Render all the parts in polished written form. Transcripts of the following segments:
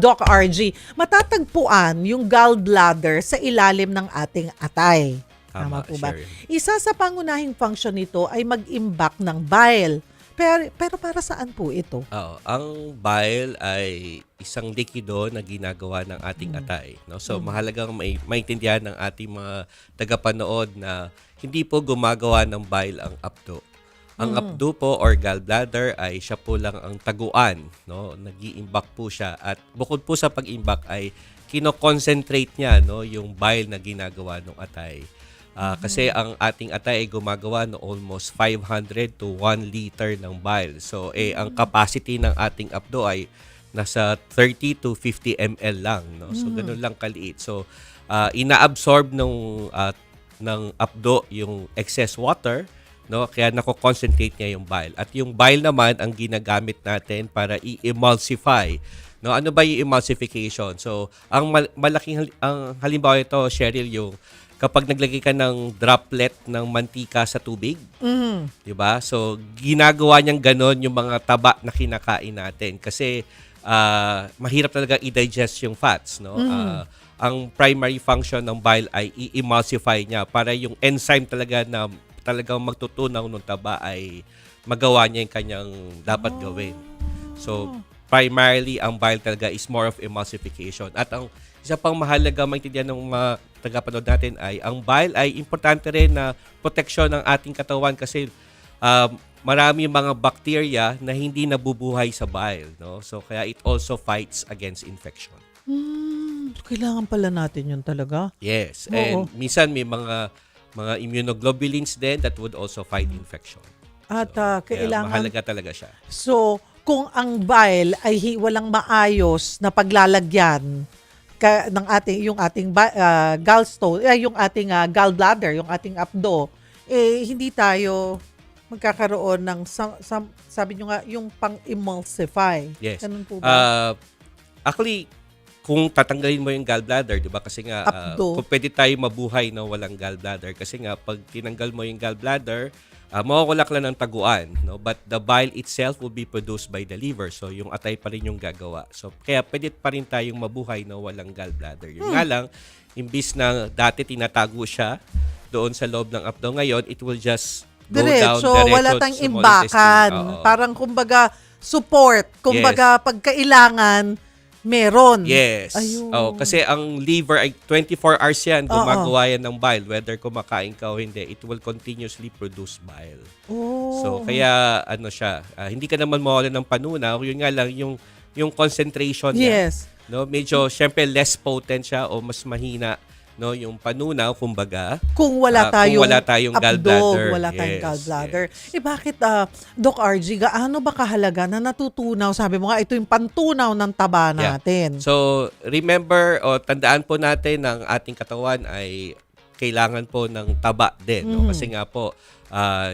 Doc RG, matatagpuan yung gallbladder sa ilalim ng ating atay. Tama po ba? Sharon. Isa sa pangunahing function nito ay mag-imbak ng bile. Pero para saan po ito? Oo, ang bile ay isang likido na ginagawa ng ating atay. No? So, mahalagang maintindihan ng ating mga tagapanood na hindi po gumagawa ng bile ang apdo. Ang apdo po or gallbladder ay siya po lang ang taguan. No? Nag-iimbak po siya. At bukod po sa pag-imbak ay kino-concentrate niya no, yung bile na ginagawa ng atay. Kasi ang ating atay ay gumagawa ng almost 500 to 1 liter ng bile. So, ang capacity ng ating apdo ay nasa 30 to 50 ml lang. No? So, ganun lang kaliit. So, inaabsorb ng apdo yung excess water, no? Kaya nako-concentrate niya yung bile. At yung bile naman ang ginagamit natin para i-emulsify. No, ano ba yung emulsification? So, ang malaking ang halimbawa ito, Cheryl, yung kapag naglagay ka ng droplet ng mantika sa tubig, 'di ba? So, ginagawa niyang ganon yung mga taba na kinakain natin kasi mahirap talaga i-digest yung fats, no? Ang primary function ng bile ay i-emulsify niya para yung enzyme talaga na talagang magtutunaw ng taba ay magawa niya yung kanyang dapat gawin. So, primarily, ang bile talaga is more of emulsification. At ang isa pang mahalaga maintindihan ng mga tagapanood natin ay ang bile ay importante rin na proteksyon ng ating katawan kasi marami mga bacteria na hindi nabubuhay sa bile. No? So, kaya it also fights against infection. Kailangan pala natin yun talaga. Yes. Oo. And minsan may mga immunoglobulins din that would also fight infection. At Kaya kailangan... mahalaga talaga siya. So, kung ang bile ay walang maayos na paglalagyan ng yung ating gallstone, yung ating gallbladder, yung ating apdo, hindi tayo magkakaroon ng sabi nyo nga yung pang-emulsify. Yes. Ganun po ba? Actually, kung tatanggalin mo yung gallbladder, 'di ba? Kasi nga Apdo. kung pwede tayo mabuhay na walang gallbladder kasi nga pag tinanggal mo yung gallbladder, mawawala ka lang ng taguan, no? But the bile itself will be produced by the liver. So yung atay pa rin yung gagawa. So kaya pwede pa rin tayong mabuhay na walang gallbladder. Yung nga lang, imbis na dati tinatago siya doon sa loob ng apdo, ngayon it will just go down Diretso, diretso wala sa tayong small imbakan. intestine. Oo. Parang kumbaga support, kumbaga pagkailangan meron. Yes. Ayun. Kasi ang liver ay 24 hours yan, Oo. gumagawa yan ng bile. Whether kumakain ka o hindi, it will continuously produce bile. Oh. So, kaya ano siya, hindi ka naman mawalan ng panunaw. Yun nga lang, yung concentration niya. Yes. No, medyo, syempre, less potent siya o mas mahina no, yung panunaw, kumbaga. Kung wala tayong gallbladder. abdo, wala tayong Yes, gallbladder. yes. Bakit, Doc RG, gaano ba kahalaga na natutunaw? Sabi mo nga, ito yung pantunaw ng taba natin. So, remember, tandaan po natin ng ating katawan ay kailangan po ng taba din. No? Kasi nga po,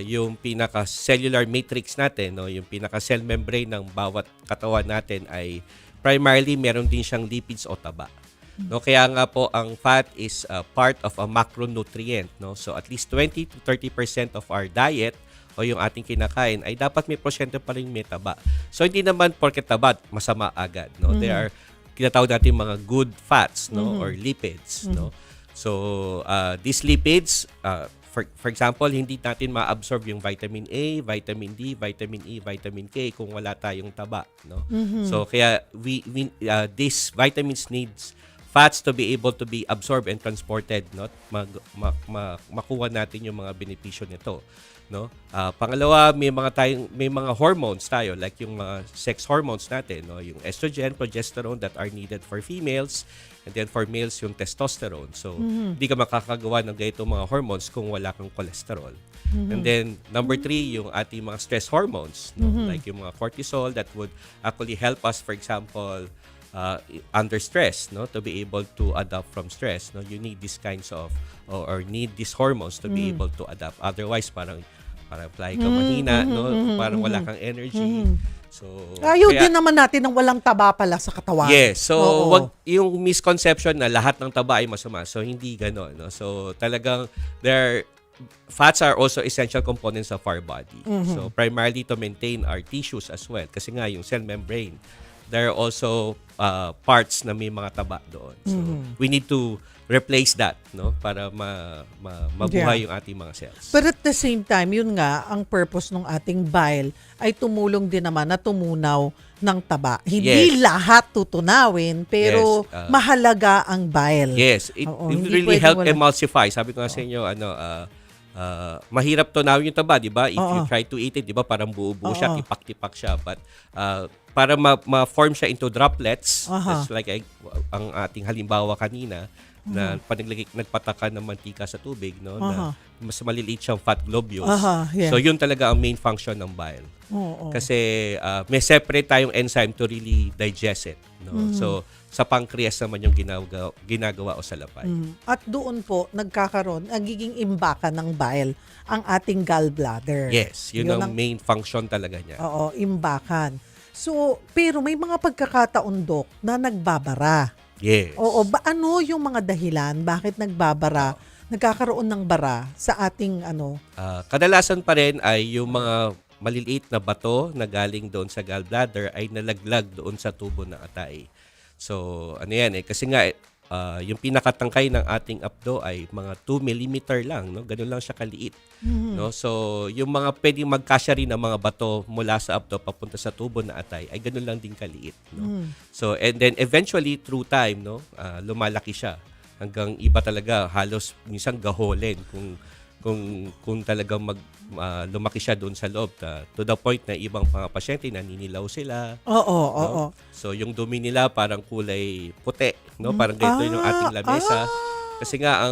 yung pinaka-cellular matrix natin, no? Yung pinaka-cell membrane ng bawat katawan natin ay primarily meron din siyang lipids o taba. No, kaya nga po ang fat is part of a macronutrient, no. So at least 20 to 30% of our diet o yung ating kinakain ay dapat may porsyento pa rin may taba. So hindi naman porket taba masama agad, no. There are tinatawag natin mga good fats, no, or lipids, no. So these lipids for example, hindi natin ma-absorb yung vitamin A, vitamin D, vitamin E, vitamin K kung wala tayong taba, no. So kaya these vitamins needs fats to be able to be absorbed and transported, no? Makuha natin yung mga benepisyo nito, no? Pangalawa, may mga hormones tayo like yung mga sex hormones natin, no? Yung estrogen, progesterone that are needed for females, and then for males yung testosterone. So, hindi ka makakagawa ng ganitong mga hormones kung wala kang cholesterol. And then number 3, yung ating mga stress hormones, no? Like yung mga cortisol that would actually help us, for example, under stress, no, to be able to adapt from stress, no, you need these kinds of or need these hormones to be able to adapt. Otherwise, parang fly ka mahina, no, parang wala kang energy. So Ayaw din naman natin ng walang taba pala sa katawan. yes, so Oo. wag yung misconception na lahat ng taba ay masama. So hindi gano'n, no. So talagang fats are also essential components of our body. So primarily to maintain our tissues as well kasi nga yung cell membrane there are also parts na may mga taba doon. So, we need to replace that, no? Para mabuhay yung ating mga cells. But at the same time, yun nga, ang purpose ng ating bile ay tumulong din naman na tumunaw ng taba. Hindi lahat tutunawin, pero Yes, mahalaga ang bile. Yes, it Hindi really pwedeng help wala. emulsify. Sabi ko nga sa inyo, mahirap tunawin yung taba, di ba? If you try to eat it, di ba, parang buo-buo siya, tipak-tipak siya. But para ma-form siya into droplets, just like ang ating halimbawa kanina, na nagpataka ng mantika sa tubig, no? Na mas maliliit siyang fat globules. Yeah. So, yun talaga ang main function ng bile. Kasi may separate tayong enzyme to really digest it. No? So, sa pancreas naman yung ginagawa o sa lapay. At doon po, nagiging imbakan ng bile ang ating gallbladder. Yes, yun ang main function talaga niya. Oo, imbakan. So, pero may mga pagkakataon, Dok, na nagbabara. Yes. Oo, ano yung mga dahilan? Bakit nagbabara? Nagkakaroon ng bara sa ating Kadalasan pa rin ay yung mga maliliit na bato na galing doon sa gallbladder ay nalaglag doon sa tubo ng atay. So, ano yan kasi nga yung pinakatangkay ng ating apdo ay mga 2 mm lang, no? Ganun lang siya kaliit. No? So, yung mga pwedeng magkasya rin ng mga bato mula sa apdo papunta sa tubo ng atay ay ganun lang din kaliit, no? So, and then eventually through time, no, lumalaki siya hanggang iba talaga halos minsan gaholin kung talagang lumaki siya doon sa loob to the point na ibang mga pasyente naninilaw sila. Oo. So yung dumi nila parang kulay puti, no? Parang ganito yung ating lamesa. Kasi nga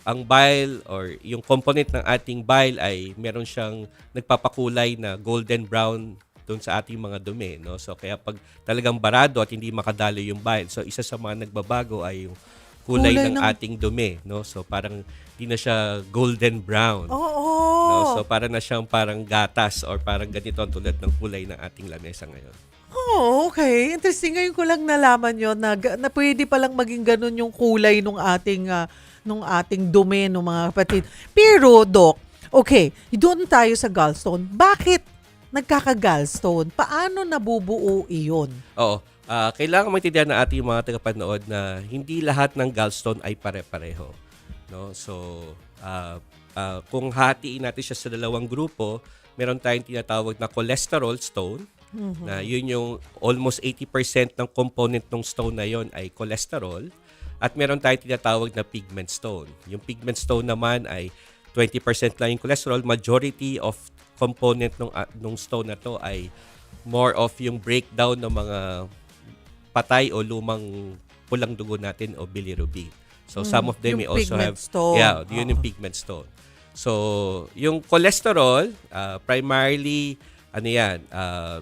ang bile or yung component ng ating bile ay meron siyang nagpapakulay na golden brown doon sa ating mga dumi, no? So kaya pag talagang barado at hindi makadalo yung bile, so isa sa mga nagbabago ay yung kulay ng ating dumi, no? So parang di na siya golden brown. No? So parang na siyang parang gatas or parang ganito ang tulad ng kulay ng ating lamesa ngayon. Oh, okay. Interesting. Ngayon ko lang nalaman yon na pwede palang maging ganun yung kulay nung ating dumi ng mga kapatid. Pero, Doc, okay, doon tayo sa gallstone. Bakit nagkaka-gallstone? Paano nabubuo iyon? Oo. Kailangan maintindihan ng ating mga tagapanood na hindi lahat ng gallstone ay pare-pareho. No? So, kung hatiin natin siya sa dalawang grupo, meron tayong tinatawag na cholesterol stone, na yun yung almost 80% ng component ng stone na yon ay cholesterol. At meron tayong tinatawag na pigment stone. Yung pigment stone naman ay 20% lang yung cholesterol. Majority of component ng stone na to ay more of yung breakdown ng mga patay o lumang pulang dugo natin o bilirubin. So some of them may also have stone. Yun yung pigment stone. So yung cholesterol primarily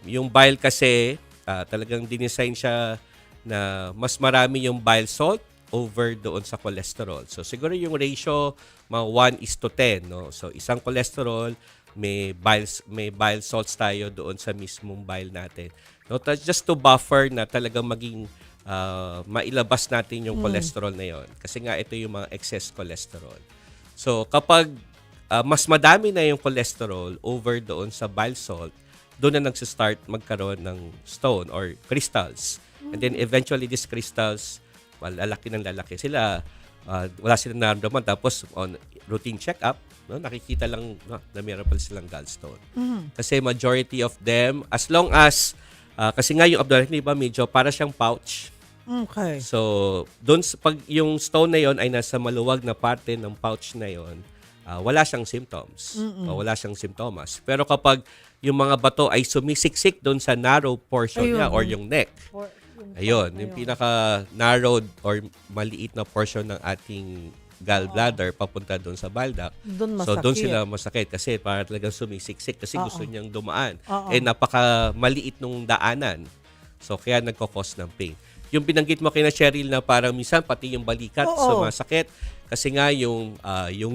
yung bile kasi talagang dinesign siya na mas marami yung bile salt over doon sa cholesterol. So siguro yung ratio mga 1:10, no? So isang cholesterol may bile salts tayo doon sa mismong bile natin. No, just to buffer na talagang maging mailabas natin yung cholesterol na yon. Kasi nga ito yung mga excess cholesterol. So kapag mas madami na yung cholesterol over doon sa bile salt, doon na nagsa-start magkaroon ng stone or crystals. And then eventually these crystals, lalaki ng lalaki sila, wala silang nararamdaman. Tapos on routine check-up, no, nakikita lang na meron pala silang gallstone. Kasi majority of them, as long as, kasi nga yung abdomen, di ba, medyo para siyang pouch. Okay. So, doon pag yung stone na yon ay nasa maluwag na parte ng pouch na yon, wala siyang symptoms. Wala siyang simptomas. Pero kapag yung mga bato ay sumisiksik doon sa narrow portion niya or yung neck, yung pinaka-narrowed or maliit na portion ng ating gallbladder papunta doon sa bile duct. So doon sila masakit kasi para talagang sumisiksik kasi gusto niyang dumaan. Napaka-maliit nung daanan. So kaya nagko-cause ng pain. Yung binanggit mo kay na Cheryl na parang minsan pati yung balikat sumasakit kasi nga yung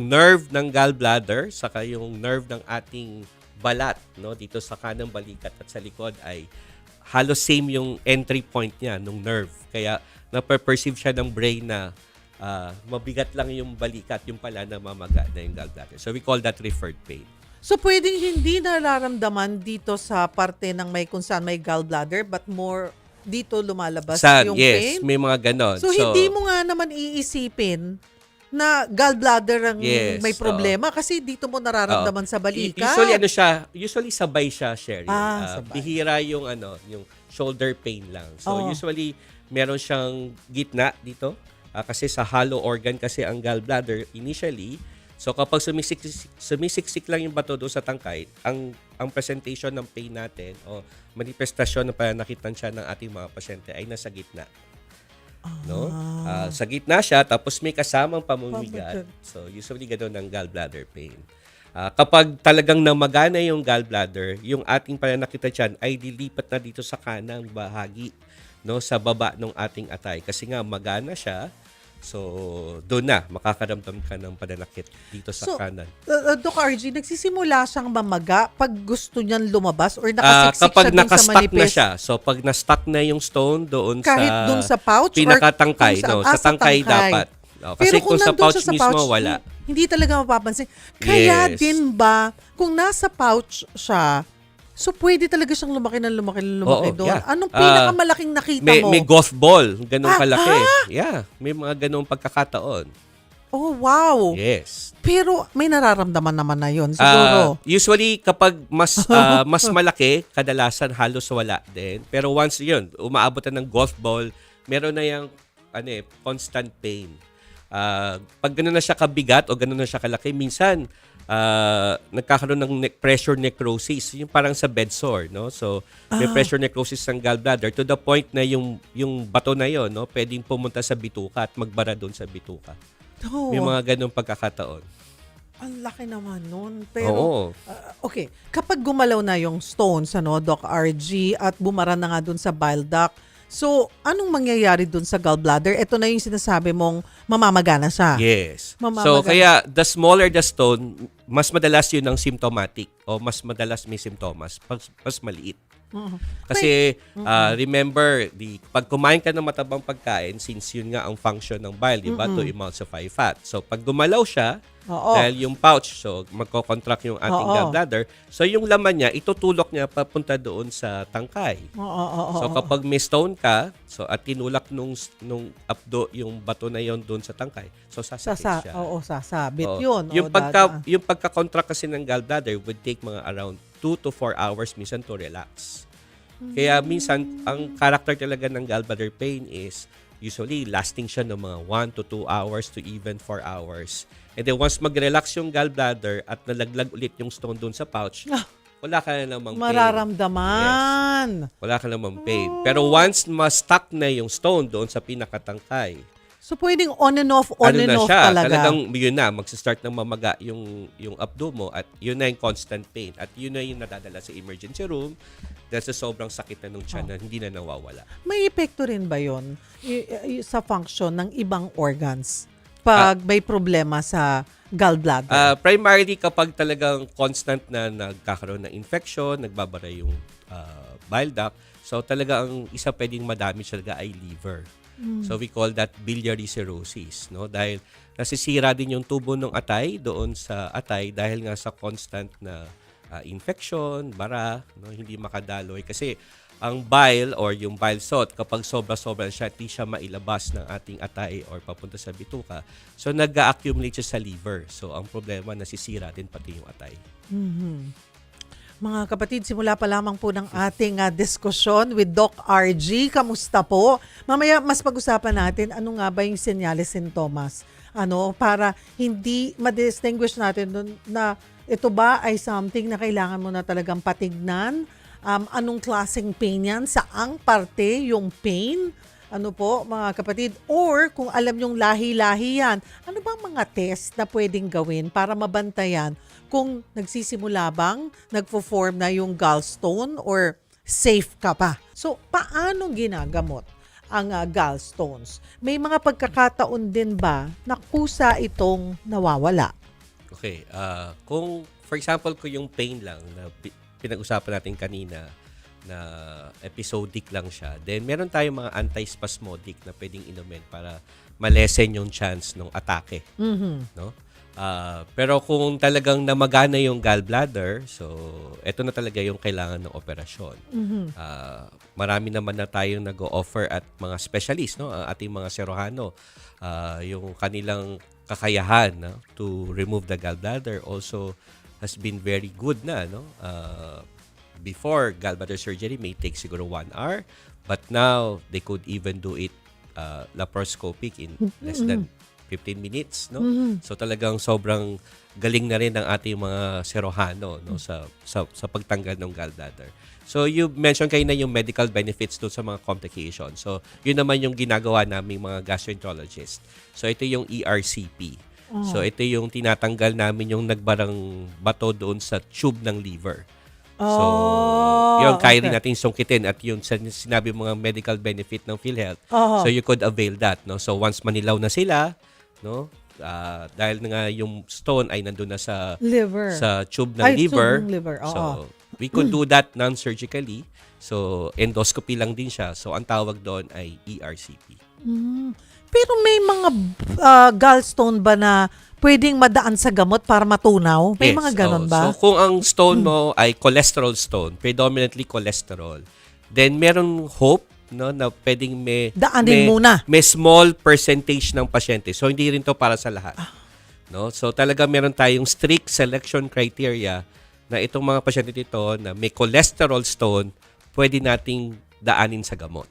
nerve ng gallbladder saka yung nerve ng ating balat, no, dito sa kanang balikat at sa likod ay halos same yung entry point niya nung nerve. Kaya nape-perceive siya ng brain na mabigat lang yung balikat, yung pala na mamaga na yung gallbladder. So we call that referred pain. So pwedeng hindi nararamdaman dito sa parte ng kung saan may gallbladder but more dito lumalabas Saan? yung Yes, pain. may mga ganon. So, hindi mo nga naman iisipin na gallbladder ang Yes, may problema kasi dito mo nararamdaman sa balikat. Usually sabay siya, Sherry. Sabay. Bihira yung yung shoulder pain lang. So Oo. usually meron siyang gitna dito kasi sa hollow organ kasi ang gallbladder initially. So kapag sumisiksik lang yung bato doon sa tangkay, ang presentation ng pain natin o manifestasyon ng pananakit siya ng ating mga pasyente ay nasa gitna. No? Sa gitna siya, tapos may kasamang pamumugat. So, usually gano'n ang gallbladder pain. Kapag talagang namagana yung gallbladder, yung ating pananakita dyan ay dilipat na dito sa kanang bahagi, no? Sa baba ng ating atay. Kasi nga, magana siya. So, doon na, makakaramdam ka ng pananakit dito sa kanan. Doc RG, nagsisimula siyang mamaga pag gusto niyan lumabas or nakasiksik Kapag siya dun sa nakastuck manipis? na siya. So, pag na-stuck na yung stone doon Kahit dun sa pouch? pinakatangkay. Or Sa tangkay dapat. No, kasi Pero kung sa nandun pouch siya sa mismo, wala. Hindi talaga mapapansin. Kaya Yes. din ba, kung nasa pouch siya, so pwede talaga siyang lumaki Oo, doon? yeah. Anong pinakamalaking nakita mo? May golf ball, ganun kalaki. Yeah, may mga ganung pagkakataon. Oh, wow. Yes. Pero may nararamdaman naman na yun, siguro. Usually kapag mas mas malaki, kadalasan halos wala din. Pero once yun, umaabot na ng golf ball, meron na yung constant pain. Pag gano'n na siya kabigat o gano'n na siya kalaki, minsan nagkakaroon ng pressure necrosis, yung parang sa bed sore, no? So, may pressure necrosis ng gallbladder to the point na yung bato na yon, no, pwedeng pumunta sa bituka at magbara doon sa bituka. Oh, May mga ganung pagkakataon. ang laki naman nun. Pero, Oo. okay, kapag gumalaw na yung stones, Doc RG, at bumara na nga dun sa bile duct, so, anong mangyayari dun sa gallbladder? Ito na yung sinasabi mong mamamagana siya. Yes. Mamamaga. So, kaya the smaller the stone, mas madalas yun ang symptomatic o mas madalas may simptomas, mas maliit. Kasi remember, pag kumain ka ng matabang pagkain, since yun nga ang function ng bile, di ba, to emulsify fat. So, pag gumalaw siya, dahil yung pouch, so magko-contract yung ating gallbladder, so yung laman niya, itutulok niya papunta doon sa tangkay. So, kapag may stone ka, so at tinulak nung abdo yung bato na yon doon sa tangkay, so sasakit siya. Sasabit Oo. yun. Yung pagka-contract kasi ng gallbladder would take mga around 2 to 4 hours minsan to relax. Kaya minsan, ang character talaga ng gallbladder pain is usually lasting siya ng mga 1 to 2 hours to even 4 hours. And then once mag-relax yung gallbladder at nalaglag ulit yung stone doon sa pouch, wala ka na namang pain. Mararamdaman. Yes. Wala ka namang pain. Pero once ma-stuck na yung stone doon sa pinakatangkay, So, pwedeng on and off siya, talaga. talagang yun na, magsistart ng mamaga yung abdo mo at yun na yung constant pain. At yun na yung nadadala sa emergency room dahil sa sobrang sakit na nung tiyan na hindi na nawawala. May epekto rin ba yun sa function ng ibang organs pag may problema sa gallbladder? Primarily kapag talagang constant na nagkakaroon ng infection, nagbabara yung bile duct, so talaga ang isa pwedeng madamage talaga ay liver. So we call that biliary cirrhosis, no? Dahil nasisira din yung tubo ng atay doon sa atay dahil nga sa constant na infection, bara, no? Hindi makadaloy kasi ang bile or yung bile salt kapag sobra-sobra siya, hindi siya mailabas ng ating atay or papunta sa bituka. So nag-accumulate siya sa liver. So ang problema, nasisira din pati yung atay. Mga kapatid, simula pa lamang po ng ating diskusyon with Doc RG. Kamusta po? Mamaya mas pag-usapan natin ano nga ba yung senyales, sintomas. Para hindi ma-distinguish natin dun na ito ba ay something na kailangan mo na talagang patignan? Anong klaseng pain yan? Saang parte yung pain? Ano po, mga kapatid? Or kung alam yung lahi-lahi yan, ano bang mga test na pwedeng gawin para mabantayan kung nagsisimula bang nagfo-form na yung gallstone or safe ka pa? So, paano ginagamot ang gallstones? May mga pagkakataon din ba na kusa itong nawawala? Okay. Kung, for example, kung yung pain lang na pinag-usapan natin kanina, na episodic lang siya, then meron tayong mga antispasmodic na pwedeng inumin para malesen yung chance ng atake. No? Pero kung talagang namagana yung gallbladder, so ito na talaga yung kailangan ng operasyon. Marami naman na tayong nag-o-offer at mga specialist, no? Ang ating mga serohano, yung kanilang kakayahan, no? To remove the gallbladder also has been very good na, no? Before, gallbladder surgery may take siguro 1 hour, but now they could even do it laparoscopic in less than 15 minutes, no? So talagang sobrang galing na rin ng ating mga serohano, no, sa pagtanggal ng gallbladder. So you mentioned kayo na yung medical benefits doon sa mga complications. So yun naman yung ginagawa naming mga gastroenterologist. So ito yung ERCP. So ito yung tinatanggal namin yung nagbarang bato doon sa tube ng liver. So, yun, kaya rin natin sungkitin at yung sinabi mga medical benefit ng PhilHealth. So, you could avail that, no? So, once manilaw na sila, no? Dahil nga yung stone ay nandun na sa Liver. sa tube ng liver. Tube ng liver. Oo. So, we could do that non-surgically. So, endoscopy lang din siya. So, ang tawag doon ay ERCP. Pero may mga gallstone ba na pwedeng madaan sa gamot para matunaw? May Yes, mga ganon ba? So, kung ang stone mo ay cholesterol stone, predominantly cholesterol, then meron hope, no, na pwedeng Daanin muna. may small percentage ng pasyente. So, hindi rin to para sa lahat. No? So, talaga meron tayong strict selection criteria na itong mga pasyente dito na may cholesterol stone, pwede nating daanin sa gamot.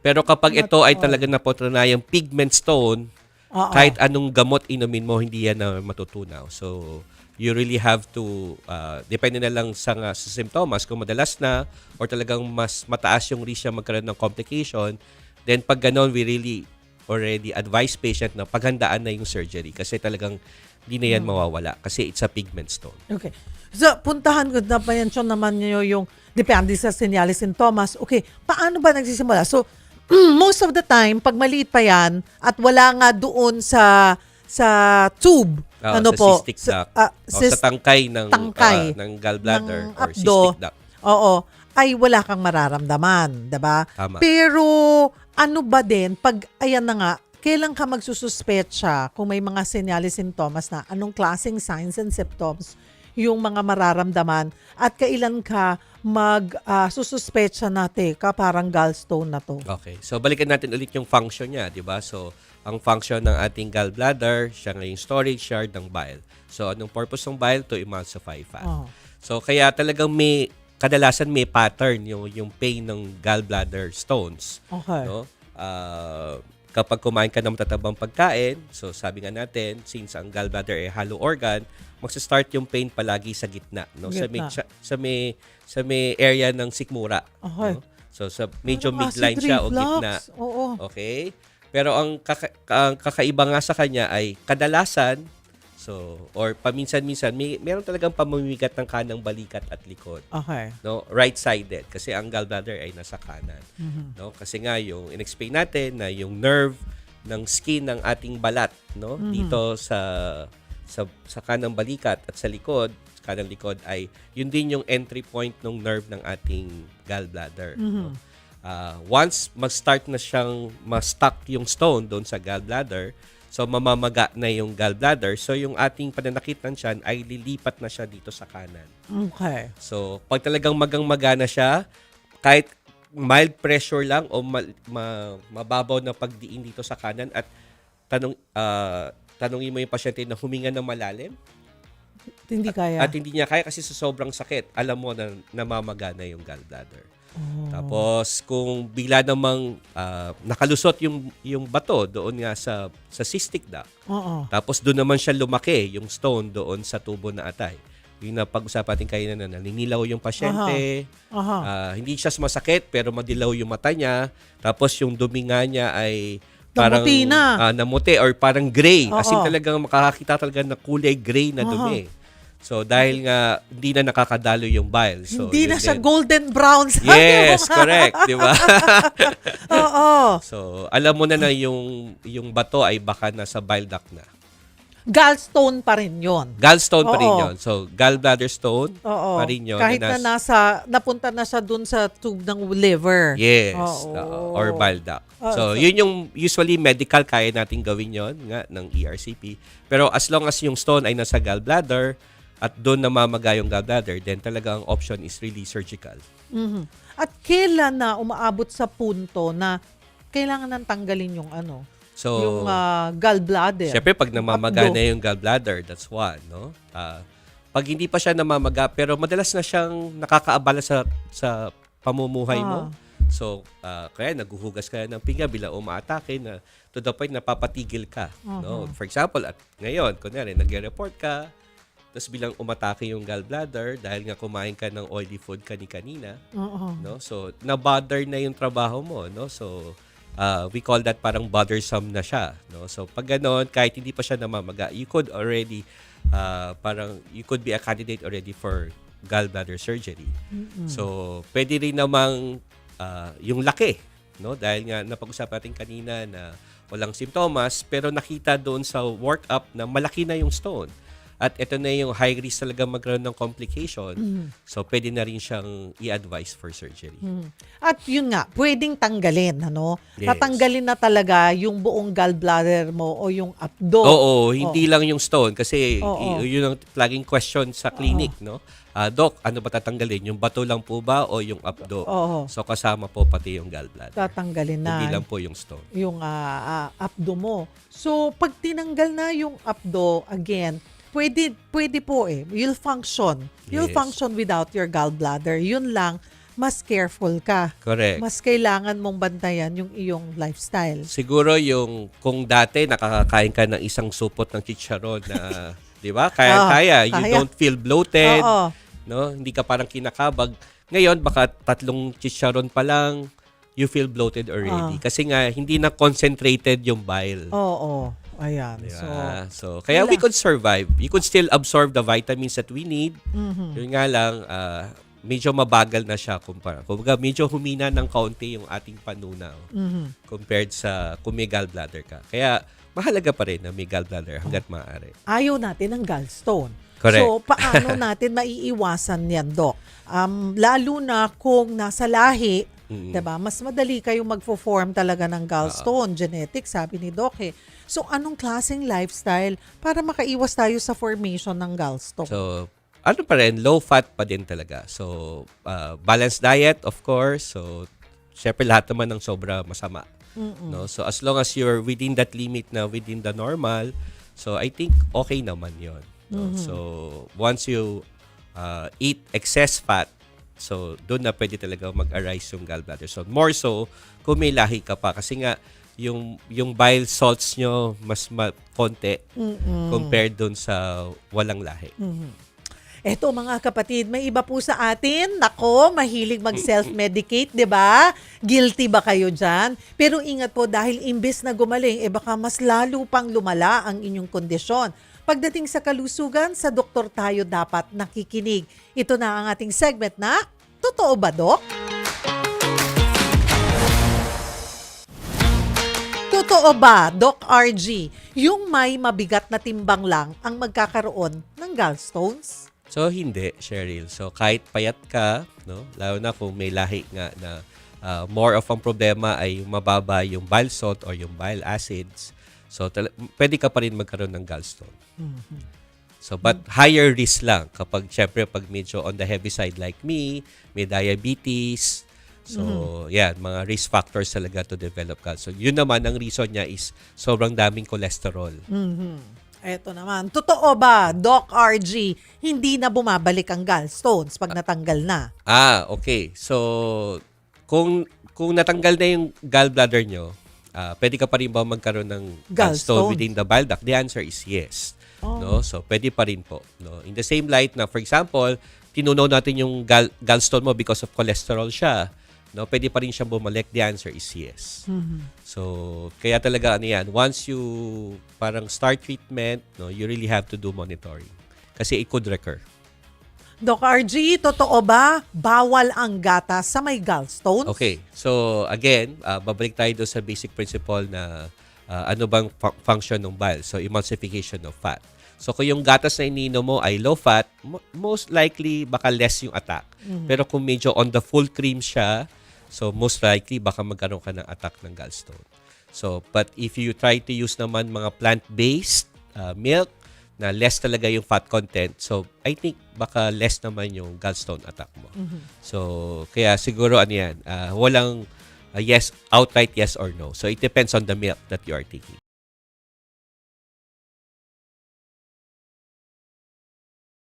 Pero kapag ito ay talaga napatunayang pigment stone, kahit anong gamot inumin mo, hindi yan na matutunaw. So, you really have to, depende na lang sa simptomas, kung madalas na or talagang mas mataas yung risk na magkaroon ng complication, then pag ganon, we really already advise patient na paghandaan na yung surgery kasi talagang hindi na yan mawawala kasi it's a pigment stone. Okay. So, puntahan ko na pa-mention naman nyo yung depende sa senyales sintomas. Okay, paano ba nagsisimula? So, most of the time, pag maliit pa yan at wala nga doon sa tube, ano sa po? cystic duct. Sa tangkay ng gallbladder ng or abdo, cystic duct. oo, ay wala kang mararamdaman, 'di ba? Tama. Pero ano ba din pag ayan na nga, kailan ka magsususpetsa kung may mga senyales sintomas na anong klaseng signs and symptoms yung mga mararamdaman at kailan ka magsususpetsa na teka parang gallstone na to. Okay. So, balikan natin ulit yung function niya, di ba? So, ang function ng ating gallbladder, siya nga yung storage yard ng bile. So, anong purpose ng bile? To emulsify fat. So, kaya talagang kadalasan may pattern yung pain ng gallbladder stones. Okay. No? Kapag kumain ka ng matatabang pagkain, so sabi nga natin, since ang gallbladder ay hollow organ, magsa-start yung pain palagi sa gitna, no? Gitna. Sa may area ng sikmura. Okay. No? So sa medyo Parang midline acid siya o reflux. gitna. Oo. Okay? Pero ang kakaiba nga sa kanya ay kadalasan, so or paminsan-minsan meron talagang pamamagitan ng kanang balikat at likod. Okay. No, right-sided kasi ang gallbladder ay nasa kanan. No, kasi nga yung inexplain natin na yung nerve ng skin ng ating balat, no, dito sa kanang balikat at sa likod, kanang likod ay yun din yung entry point ng nerve ng ating gallbladder. No? Once mag-start na siyang ma-stuck yung stone doon sa gallbladder, so mamamaga na yung gallbladder, so yung ating pananakit ng tiyan ay lilipat na siya dito sa kanan. Okay. So pag talagang magang-maga na siya, kahit mild pressure lang o mababaw na pagdiin dito sa kanan at tanungin mo yung pasyente na huminga ng malalim Hindi kaya. at hindi niya kaya kasi sa sobrang sakit, alam mo na namamaga na yung gallbladder. Tapos kung bigla namang nakalusot yung bato doon nga sa cystic duct. Oo. Tapos doon naman siya lumaki yung stone doon sa tubo na atay. Yung napag-usapan natin kayo na naninilaw yung pasyente. Hindi siya masakit pero madilaw yung mata niya. Tapos yung dumi nga niya ay parang Namuti na. namuti or parang gray. As in Oo. talagang makakakita talaga na kulay gray na dumi. So dahil nga hindi na nakakadalo yung bile. So, Hindi yun na siya din. golden brown. Sabi Yes, mo. correct, di ba? Oo. So, alam mo na yung bato ay baka nasa bile duct na. gallstone pa rin yun. Gallstone pa rin Oo. yun. So, gallbladder stone Oo. pa rin yun. Kahit na napunta na siya dun sa tube ng liver. Yes. Oo. Or bile duct. So, So- yun yung usually medical kaya natin gawin yon nga ng ERCP. Pero as long as yung stone ay nasa gallbladder at doon namamaga yung gallbladder, then talaga ang option is really surgical. Mhm. At kailan na umaabot sa punto na kailangan nang tanggalin yung So, yung gallbladder? syempre pag namamaga Abdo. na yung gallbladder, that's one, no? Pag hindi pa siya namamaga, pero madalas na siyang nakakaabala sa pamumuhay mo. So, kaya naguhugas ka ng pinga bila umaatake na to the point na papatigil ka. No? For example, at ngayon, kunyari, nag-report ka, tapos bilang umatake yung gallbladder dahil nga kumain ka ng oily food kanina, no? So, na-bother na yung trabaho mo, no? So, we call that parang bothersome na siya, no? So, pag ganon, kahit hindi pa siya namamaga, you could already, you could be a candidate already for gallbladder surgery. So, pwede rin namang yung laki, no? Dahil nga napag-usapan natin kanina na walang simptomas, pero nakita doon sa workup na malaki na yung stone. At ito na yung high risk talaga magkaroon ng complication. So, pwede na rin siyang i-advise for surgery. At yun nga, pwedeng tanggalin, Yes. Tatanggalin na talaga yung buong gallbladder mo o yung abdo. Oo, hindi lang yung stone. Kasi Oo. yun ang laging question sa clinic, no? Doc, ano ba tatanggalin? Yung bato lang po ba o yung abdo? Oo. So, kasama po pati yung gallbladder. Tatanggalin na Hindi lang po yung stone. yung abdo mo. So, pag tinanggal na yung abdo, again, pwede po You'll function. You'll Yes. function without your gallbladder. Yun lang, mas careful ka. Correct. Mas kailangan mong bantayan yung iyong lifestyle. Siguro yung kung dati nakakakain ka ng isang supot ng chicharon na, di ba? Kaya. You kaya. don't feel bloated. Oo. No? Hindi ka parang kinakabag. Ngayon, baka 3 chicharon pa lang, you feel bloated already. Kasi nga, hindi na concentrated yung bile. Oo. Ayan. Diba? So, kaya we could survive. You could still absorb the vitamins that we need. Yun nga lang, medyo mabagal na siya kumpara. Kumbaga, medyo humina ng kaunti yung ating panunaw compared sa kung may gallbladder ka. Kaya, mahalaga pa rin na may gallbladder hanggat maaari. ayaw natin ng gallstone. Correct. So, paano natin maiiwasan yan, Doc? Lalo na kung nasa lahi, diba? Mas madali kayong magfo-form talaga ng gallstone. Genetic, sabi ni Doc So, anong klaseng lifestyle para makaiwas tayo sa formation ng gallstone? So, ano pa rin, low fat pa din talaga. So, balanced diet, of course. So, syempre lahat naman ng sobra masama. No? So, as long as you're within that limit na within the normal, so I think okay naman yon. No? So, once you eat excess fat, so doon na pwede talaga mag-arise yung gallbladder. So, more so, kung may lahi ka pa. Kasi nga, yung bile salts nyo mas konti compared doon sa walang lahi. Eto mga kapatid, may iba po sa atin. Nako, mahilig mag-self-medicate, di ba? Guilty ba kayo dyan? Pero ingat po dahil imbes na gumaling, baka mas lalo pang lumala ang inyong kondisyon. Pagdating sa kalusugan, sa doktor tayo dapat nakikinig. Ito na ang ating segment na, Totoo ba, Dok? Totoo ba, Doc RG, yung may mabigat na timbang lang ang magkakaroon ng gallstones? So, hindi, Cheryl. So, kahit payat ka, no, lalo na kung may lahi nga na more of ang problema ay mababa yung bile salt or yung bile acids, so, pwede ka pa rin magkaroon ng gallstone. So, but higher risk lang kapag, syempre, pag medyo on the heavy side like me, may diabetes. So, yan, mga risk factors talaga to develop gallstone. Yun naman, ang reason niya is sobrang daming cholesterol. Eto naman, totoo ba, Doc RG, hindi na bumabalik ang gallstones pag natanggal na? Okay. So, kung natanggal na yung gallbladder nyo, pwede ka pa rin ba magkaroon ng gallstone within the bile duct? The answer is yes. No? So, pwede pa rin po. No? In the same light na, for example, tinunaw natin yung gallstone mo because of cholesterol siya. No, pwede pa rin siyang bumalik. The answer is yes. So, kaya talaga yan, once you parang start treatment, no, you really have to do monitoring. Kasi it could recur. Doc RG, totoo ba bawal ang gatas sa may gallstones? Okay. So, again, babalik tayo doon sa basic principle na ano bang function ng bile. So, emulsification of fat. So, kung yung gatas na ininom mo ay low fat, most likely baka less yung attack. Pero kung medyo on the full cream siya, so most likely baka magkaroon ka ng attack ng gallstone. So, but if you try to use naman mga plant-based milk na less talaga yung fat content, so I think baka less naman yung gallstone attack mo. So, kaya siguro ano yan, walang yes, outright yes or no. So, it depends on the milk that you are taking.